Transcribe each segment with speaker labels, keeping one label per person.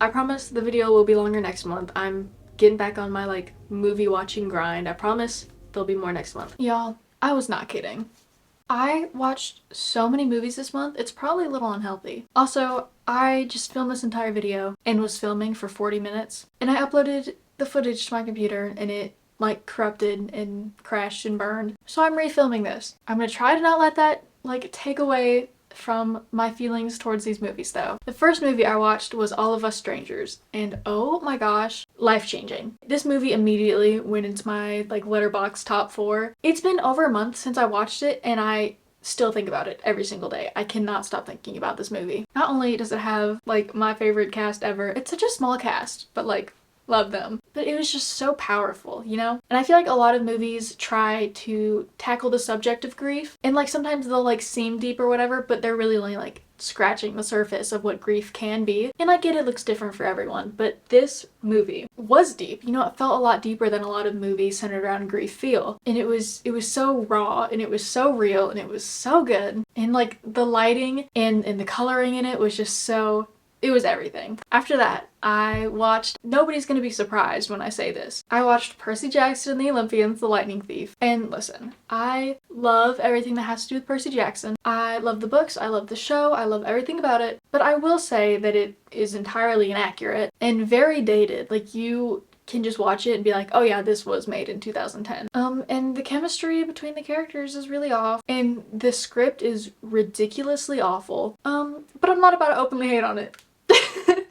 Speaker 1: I promise the video will be longer next month. I'm getting back on my like movie watching grind. I promise there'll be more next month. Y'all, I was not kidding. I watched so many movies this month, it's probably a little unhealthy. Also, I just filmed this entire video and was filming for 40 minutes, and I uploaded the footage to my computer and it like corrupted and crashed and burned. So I'm refilming this. I'm gonna try to not let that like take away from my feelings towards these movies though. The first movie I watched was All of Us Strangers, and oh my gosh, life-changing. This movie immediately went into my like Letterboxd top 4. It's been over a month since I watched it and I still think about it every single day. I cannot stop thinking about this movie. Not only does it have like my favorite cast ever, it's such a small cast, but like love them. But it was just so powerful, you know? And I feel like a lot of movies try to tackle the subject of grief, and like sometimes they'll like seem deep or whatever, but they're really only like scratching the surface of what grief can be. And I get it looks different for everyone, but this movie was deep. You know, it felt a lot deeper than a lot of movies centered around grief feel. And it was so raw and it was so real and it was so good. And like the lighting and the coloring in it was just so, it was everything. After that, I watched, nobody's gonna be surprised when I say this, I watched Percy Jackson and the Olympians, The Lightning Thief. And listen, I love everything that has to do with Percy Jackson. I love the books, I love the show, I love everything about it. But I will say that it is entirely inaccurate and very dated. Like you can just watch it and be like, oh yeah, this was made in 2010. And the chemistry between the characters is really off, and the script is ridiculously awful. But I'm not about to openly hate on it.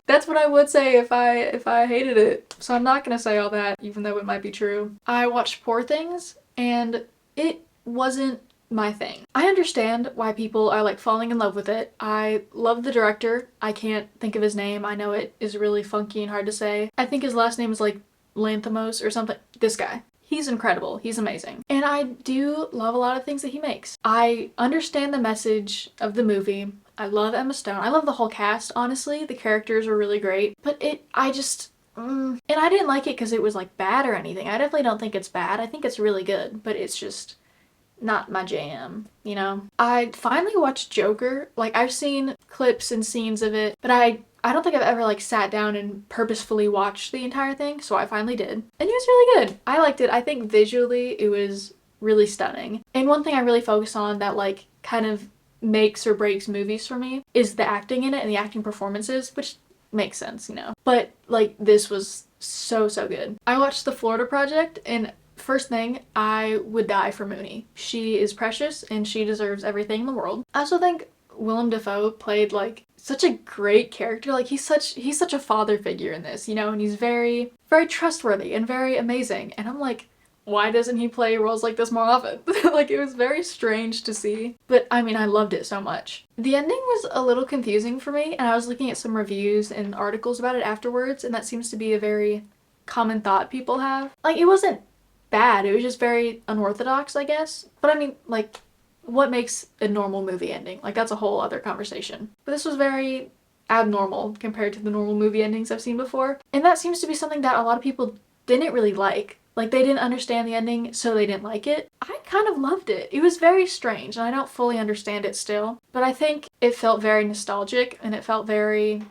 Speaker 1: That's what I would say if I hated it. So I'm not gonna say all that, even though it might be true. I watched Poor Things, and it wasn't my thing. I understand why people are like falling in love with it. I love the director. I can't think of his name. I know it is really funky and hard to say. I think his last name is like Lanthimos or something. This guy. He's incredible. He's amazing. And I do love a lot of things that he makes. I understand the message of the movie. I love Emma Stone. I love the whole cast, honestly. The characters were really great. But I just, and I didn't like it because it was like bad or anything. I definitely don't think it's bad. I think it's really good, but it's just not my jam, you know? I finally watched Joker. Like I've seen clips and scenes of it, but I don't think I've ever like sat down and purposefully watched the entire thing, so I finally did. And it was really good. I liked it. I think visually it was really stunning. And one thing I really focus on that like kind of makes or breaks movies for me is the acting in it and the acting performances, which makes sense, you know. But like this was so good. I watched The Florida Project, and first thing, I would die for Mooney. She is precious and she deserves everything in the world. I also think Willem Dafoe played like such a great character. Like he's such a father figure in this, you know, and he's very trustworthy and very amazing. And I'm like, why doesn't he play roles like this more often? Like it was very strange to see, but I mean I loved it so much. The ending was a little confusing for me, and I was looking at some reviews and articles about it afterwards, and that seems to be a very common thought people have. Like it wasn't bad, it was just very unorthodox, I guess. But I mean, like, what makes a normal movie ending? Like that's a whole other conversation. But this was very abnormal compared to the normal movie endings I've seen before, and that seems to be something that a lot of people didn't really like. Like they didn't understand the ending, so they didn't like it. I kind of loved it. It was very strange, and I don't fully understand it still, but I think it felt very nostalgic and it felt very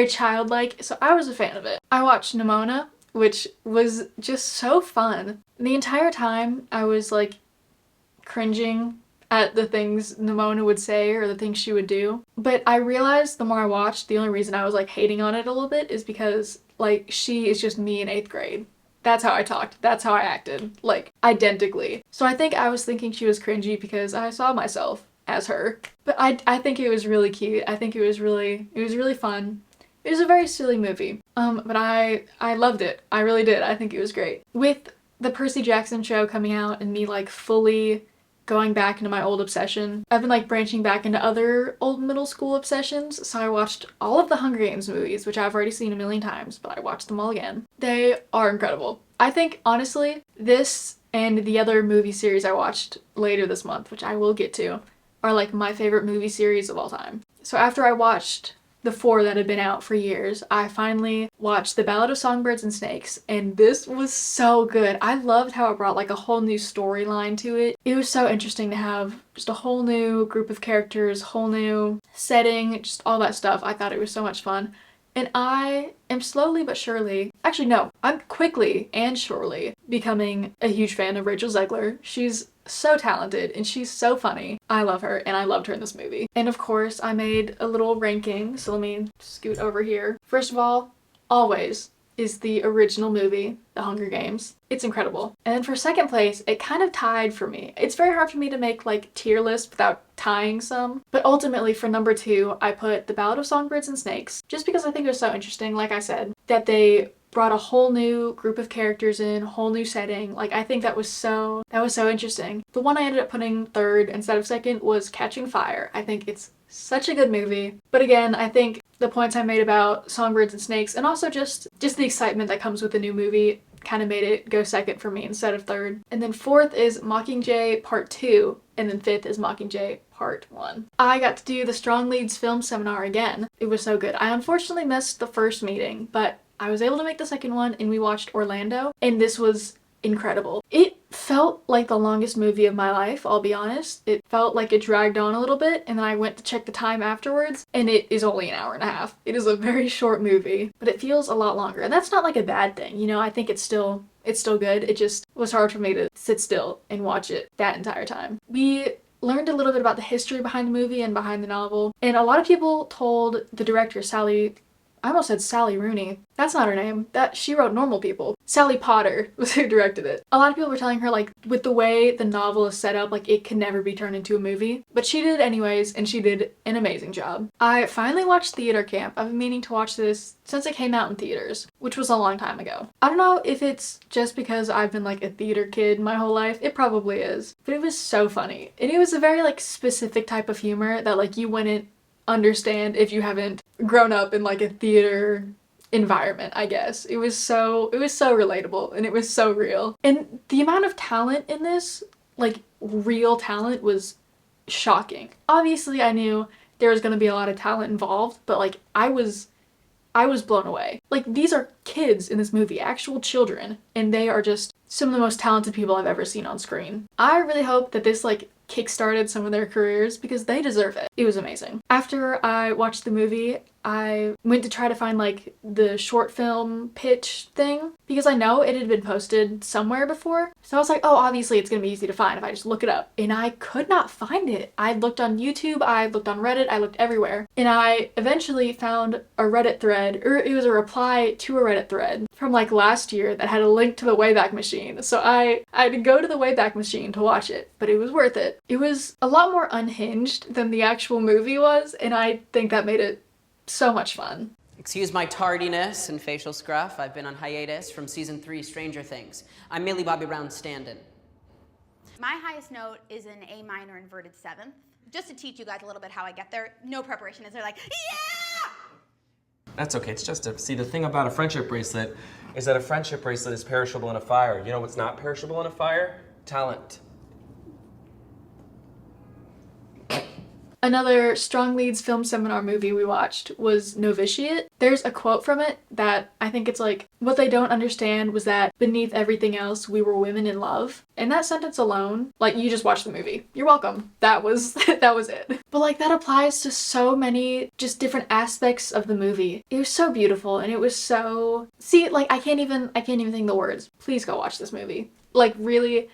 Speaker 1: childlike, so I was a fan of it. I watched Nimona, which was just so fun. The entire time I was like cringing at the things Nimona would say or the things she would do, but I realized the more I watched, the only reason I was like hating on it a little bit is because like she is just me in 8th grade. That's how I talked. That's how I acted. Like, identically. So I think I was thinking she was cringy because I saw myself as her. But I think it was really cute. I think it was really fun. It was a very silly movie. But I loved it. I really did. I think it was great. With the Percy Jackson show coming out and me like fully going back into my old obsession, I've been like branching back into other old middle school obsessions, so I watched all of the Hunger Games movies, which I've already seen a million times, but I watched them all again. They are incredible. I think, honestly, this and the other movie series I watched later this month, which I will get to, are like my favorite movie series of all time. So after I watched the 4 that had been out for years, I finally watched The Ballad of Songbirds and Snakes, and this was so good. I loved how it brought like a whole new storyline to it. It was so interesting to have just a whole new group of characters, whole new setting, just all that stuff. I thought it was so much fun. And I am slowly but surely, actually no, I'm quickly and surely becoming a huge fan of Rachel Zegler. She's so talented and she's so funny. I love her and I loved her in this movie. And of course I made a little ranking, so let me scoot over here. First of all, always is the original movie, The Hunger Games. It's incredible. And then for second place, it kind of tied for me. It's very hard for me to make like tier lists without tying some, but ultimately for number 2, I put The Ballad of Songbirds and Snakes, just because I think it was so interesting, like I said, that they brought a whole new group of characters in, whole new setting. Like, I think that was so interesting. The one I ended up putting third instead of second was Catching Fire. I think it's such a good movie. But again, I think the points I made about Songbirds and Snakes, and also just the excitement that comes with a new movie, kind of made it go second for me instead of third. And then fourth is Mockingjay Part 2, and then fifth is Mockingjay Part 1. I got to do the Strong Leads film seminar again. It was so good. I unfortunately missed the first meeting, but I was able to make the second one and we watched Orlando, and this was incredible. It felt like the longest movie of my life, I'll be honest. It felt like it dragged on a little bit, and then I went to check the time afterwards and it is only an hour and a half. It is a very short movie, but it feels a lot longer, and that's not like a bad thing, you know. I think it's still good. It just was hard for me to sit still and watch it that entire time. We learned a little bit about the history behind the movie and behind the novel, and a lot of people told the director, I almost said Sally Rooney. That's not her name. She wrote Normal People. Sally Potter was who directed it. A lot of people were telling her, like, with the way the novel is set up, like, it can never be turned into a movie. But she did anyways, and she did an amazing job. I finally watched Theater Camp. I've been meaning to watch this since it came out in theaters, which was a long time ago. I don't know if it's just because I've been, like, a theater kid my whole life. It probably is. But it was so funny. And it was a very, like, specific type of humor that, like, you wouldn't understand if you haven't grown up in like a theater environment, I guess. It was so relatable and it was so real. And the amount of talent in this, like real talent, was shocking. Obviously I knew there was going to be a lot of talent involved, but like I was blown away. Like, these are kids in this movie, actual children, and they are just some of the most talented people I've ever seen on screen. I really hope that this like kickstarted some of their careers because they deserve it. It was amazing. After I watched the movie, I went to try to find like the short film pitch thing because I know it had been posted somewhere before. So I was like, oh, obviously it's gonna be easy to find if I just look it up. And I could not find it. I looked on YouTube, I looked on Reddit, I looked everywhere. And I eventually found a Reddit thread, or it was a reply to a Reddit thread from like last year that had a link to the Wayback Machine. So I had to go to the Wayback Machine to watch it, but it was worth it. It was a lot more unhinged than the actual movie was, and I think that made it so much fun.
Speaker 2: Excuse my tardiness and facial scruff. I've been on hiatus from season 3 Stranger Things. I'm Millie Bobby Brown stand-in.
Speaker 3: My highest note is an A minor inverted 7th. Just to teach you guys a little bit how I get there. No preparation. Is they're like, yeah!
Speaker 4: That's okay. It's just see, the thing about a friendship bracelet is that a friendship bracelet is perishable in a fire. You know what's not perishable in a fire? Talent.
Speaker 1: Another Strong Leads film seminar movie we watched was Novitiate. There's a quote from it that I think it's like, what they don't understand was that beneath everything else, we were women in love. And that sentence alone, like, you just watched the movie. You're welcome. That was that was it. But like, that applies to so many just different aspects of the movie. It was so beautiful, and it was so, see, like, I can't even think the words. Please go watch this movie. Like, really,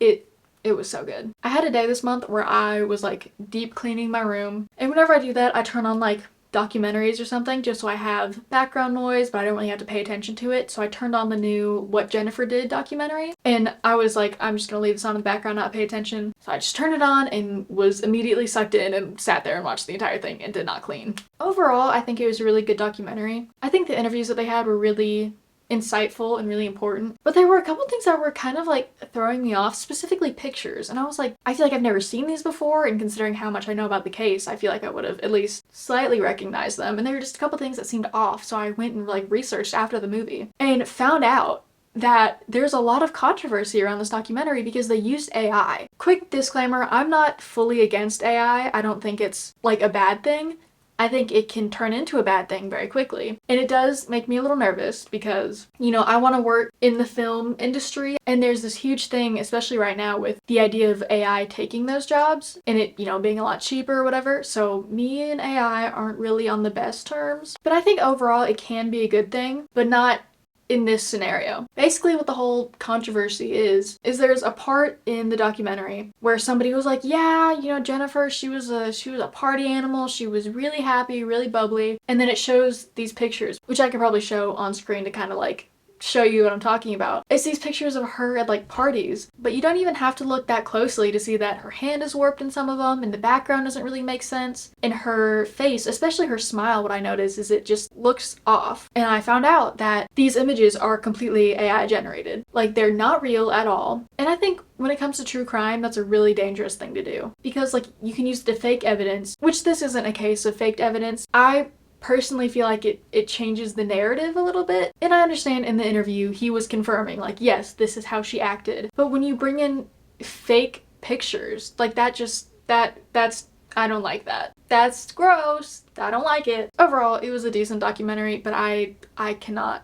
Speaker 1: it was so good. I had a day this month where I was like deep cleaning my room, and whenever I do that, I turn on like documentaries or something just so I have background noise, but I don't really have to pay attention to it. So I turned on the new What Jennifer Did documentary, and I was like, I'm just gonna leave this on in the background, not pay attention. So I just turned it on and was immediately sucked in and sat there and watched the entire thing and did not clean. Overall, I think it was a really good documentary. I think the interviews that they had were really insightful and really important, but there were a couple things that were kind of like throwing me off, specifically pictures, and I was like, I feel like I've never seen these before, and considering how much I know about the case, I feel like I would have at least slightly recognized them, and there were just a couple things that seemed off. So I went and like researched after the movie and found out that there's a lot of controversy around this documentary because they used AI. Quick disclaimer, I'm not fully against AI. I don't think it's like a bad thing. I think it can turn into a bad thing very quickly. And it does make me a little nervous because, you know, I want to work in the film industry, and there's this huge thing, especially right now, with the idea of AI taking those jobs and it, you know, being a lot cheaper or whatever. So me and AI aren't really on the best terms, but I think overall it can be a good thing, but not in this scenario. Basically what the whole controversy is there's a part in the documentary where somebody was like, yeah, you know, Jennifer, she was a party animal, she was really happy, really bubbly, and then it shows these pictures, which I could probably show on screen to kind of like show you what I'm talking about. It's these pictures of her at like parties, but you don't even have to look that closely to see that her hand is warped in some of them, and the background doesn't really make sense, and her face, especially her smile, what I notice is it just looks off. And I found out that these images are completely AI generated. Like, they're not real at all. And I think when it comes to true crime, that's a really dangerous thing to do, because like you can use the fake evidence, which this isn't a case of faked evidence. I personally feel like it changes the narrative a little bit. And I understand in the interview he was confirming like, yes, this is how she acted. But when you bring in fake pictures, like that's I don't like that. That's gross. I don't like it. Overall, it was a decent documentary, but I cannot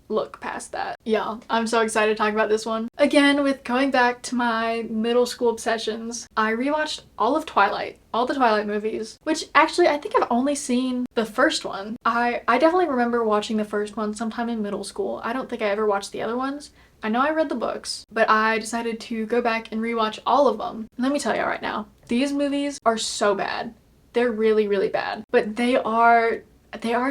Speaker 1: look past that. Yeah, I'm so excited to talk about this one. Again, with going back to my middle school obsessions, I rewatched all of Twilight, all the Twilight movies, which actually I think I've only seen the first one. I definitely remember watching the first one sometime in middle school. I don't think I ever watched the other ones. I know I read the books, but I decided to go back and rewatch all of them. And let me tell you right now, these movies are so bad. They're really, really bad, but they are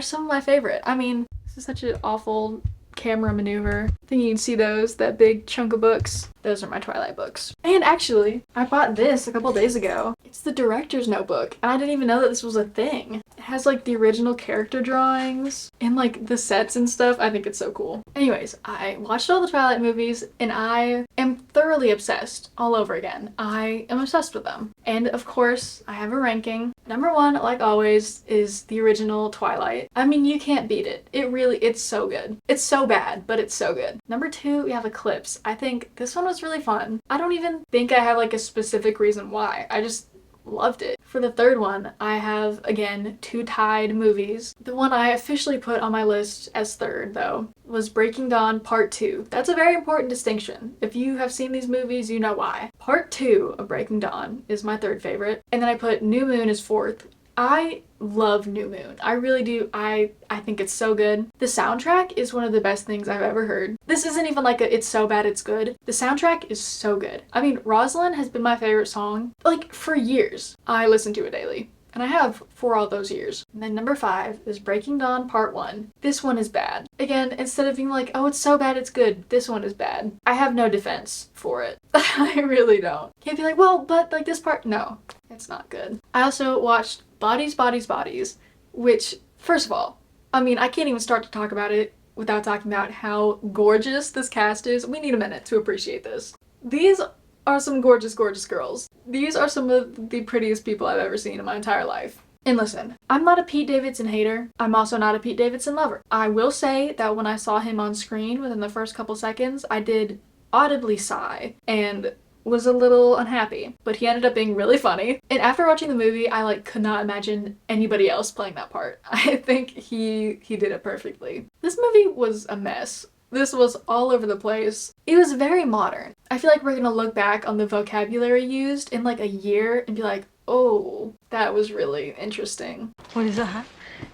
Speaker 1: some of my favorite. I mean, this is such an awful camera maneuver. I think you can see those, that big chunk of books. Those are my Twilight books. And actually, I bought this a couple days ago. It's the director's notebook, and I didn't even know that this was a thing. It has like the original character drawings and like the sets and stuff. I think it's so cool. Anyways, I watched all the Twilight movies and I am thoroughly obsessed all over again. I am obsessed with them. And of course, I have a ranking. Number one, like always, is the original Twilight. I mean, you can't beat it. It's so good. It's so bad, but it's so good. Number two, we have Eclipse. I think this one was really fun. I don't even think I have like a specific reason why. I just loved it. For the third one, I have, again, two tied movies. The one I officially put on my list as third, though, was Breaking Dawn Part 2. That's a very important distinction. If you have seen these movies, you know why. Part 2 of Breaking Dawn is my third favorite. And then I put New Moon as fourth. I love New Moon. I really do. I think it's so good. The soundtrack is one of the best things I've ever heard. This isn't even like a it's so bad it's good. The soundtrack is so good. I mean, Rosalind has been my favorite song like for years. I listen to it daily. And I have for all those years. And then number 5 is Breaking Dawn Part 1. This one is bad. Again, instead of being like, oh, it's so bad, it's good, this one is bad. I have no defense for it. I really don't. Can't be like, well, but like this part, no, it's not good. I also watched Bodies, Bodies, Bodies, which, first of all, I mean, I can't even start to talk about it without talking about how gorgeous this cast is. We need a minute to appreciate this. These are some gorgeous, gorgeous girls. These are some of the prettiest people I've ever seen in my entire life. And listen, I'm not a Pete Davidson hater. I'm also not a Pete Davidson lover. I will say that when I saw him on screen within the first couple seconds, I did audibly sigh and was a little unhappy, but he ended up being really funny. And after watching the movie, I could not imagine anybody else playing that part. I think he did it perfectly. This movie was a mess. This was all over the place. It was very modern. I feel like we're gonna look back on the vocabulary used in like a year and be like, oh, that was really interesting.
Speaker 5: What is that?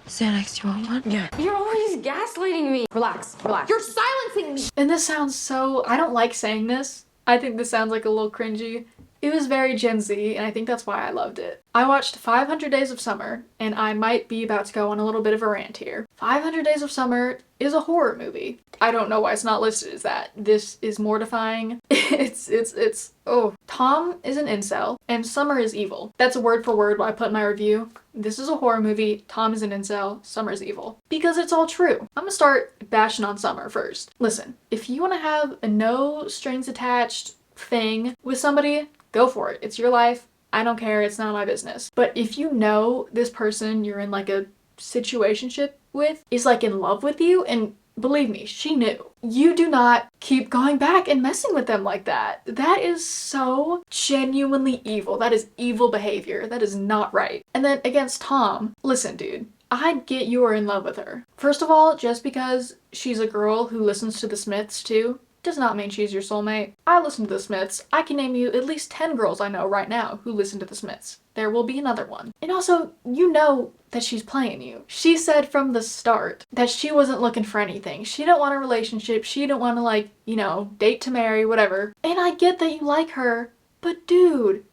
Speaker 5: Xanax, you want one? Yeah.
Speaker 6: You're always gaslighting me. Relax, relax.
Speaker 3: You're silencing me!
Speaker 1: And this sounds so, I don't like saying this. I think this sounds like a little cringy. It was very Gen Z, and I think that's why I loved it. I watched 500 Days of Summer, and I might be about to go on a little bit of a rant here. 500 Days of Summer is a horror movie. I don't know why it's not listed as that. This is mortifying. Oh. Tom is an incel, and Summer is evil. That's a word for word what I put in my review. This is a horror movie, Tom is an incel, Summer is evil. Because it's all true. I'm gonna start bashing on Summer first. Listen, if you wanna have a no strings attached thing with somebody, go for it. It's your life. I don't care. It's none of my business. But if you know this person you're in like a situationship with is like in love with you and Believe me, she knew. You do not keep going back and messing with them like that. That is so genuinely evil. That is evil behavior. That is not right. And then against Tom, listen, dude, I get you are in love with her. First of all, just because she's a girl who listens to the Smiths too, does not mean she's your soulmate. I listen to the Smiths. I can name you at least 10 girls I know right now who listen to the Smiths. There will be another one. And also, you know that she's playing you. She said from the start that she wasn't looking for anything. She didn't want a relationship. She didn't want to, like, you know, date to marry, whatever. And I get that you like her, but dude,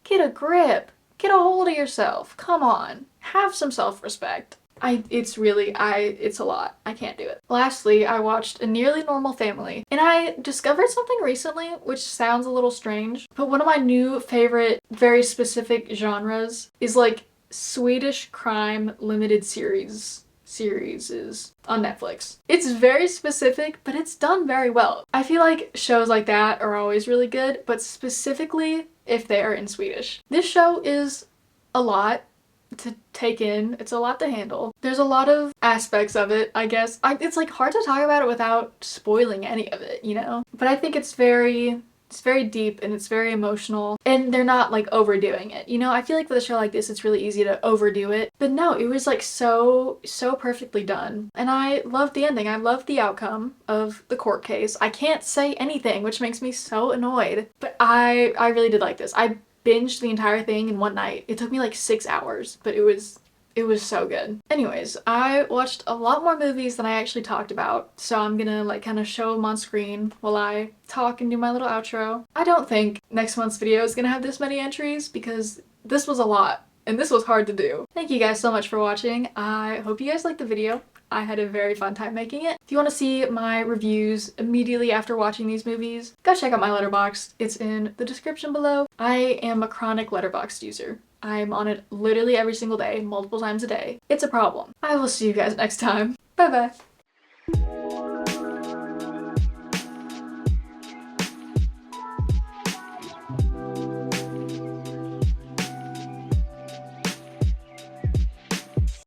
Speaker 1: get a grip. Get a hold of yourself. Come on. Have some self-respect. It's a lot. I can't do it. Lastly, I watched A Nearly Normal Family, and I discovered something recently, which sounds a little strange, but one of my new favorite, very specific genres is like Swedish crime limited series on Netflix. It's very specific, but it's done very well. I feel like shows like that are always really good, but specifically if they are in Swedish. This show is a lot to take in. It's a lot to handle. There's a lot of aspects of it, I guess. It's like hard to talk about it without spoiling any of it, you know? But I think it's very deep and it's very emotional, and they're not like overdoing it. You know, I feel like with a show like this, it's really easy to overdo it. But no, it was like so perfectly done. And I loved the ending. I loved the outcome of the court case. I can't say anything, which makes me so annoyed. But I really did like this. I binged the entire thing in one night. It took me like 6 hours, but it was so good. Anyways, I watched a lot more movies than I actually talked about, so I'm gonna like kind of show them on screen while I talk and do my little outro. I don't think next month's video is gonna have this many entries because this was a lot and this was hard to do. Thank you guys so much for watching. I hope you guys liked the video. I had a very fun time making it. If you want to see my reviews immediately after watching these movies, go check out my Letterboxd. It's in the description below. I am a chronic Letterboxd user. I'm on it literally every single day, multiple times a day. It's a problem. I will see you guys next time. Bye bye.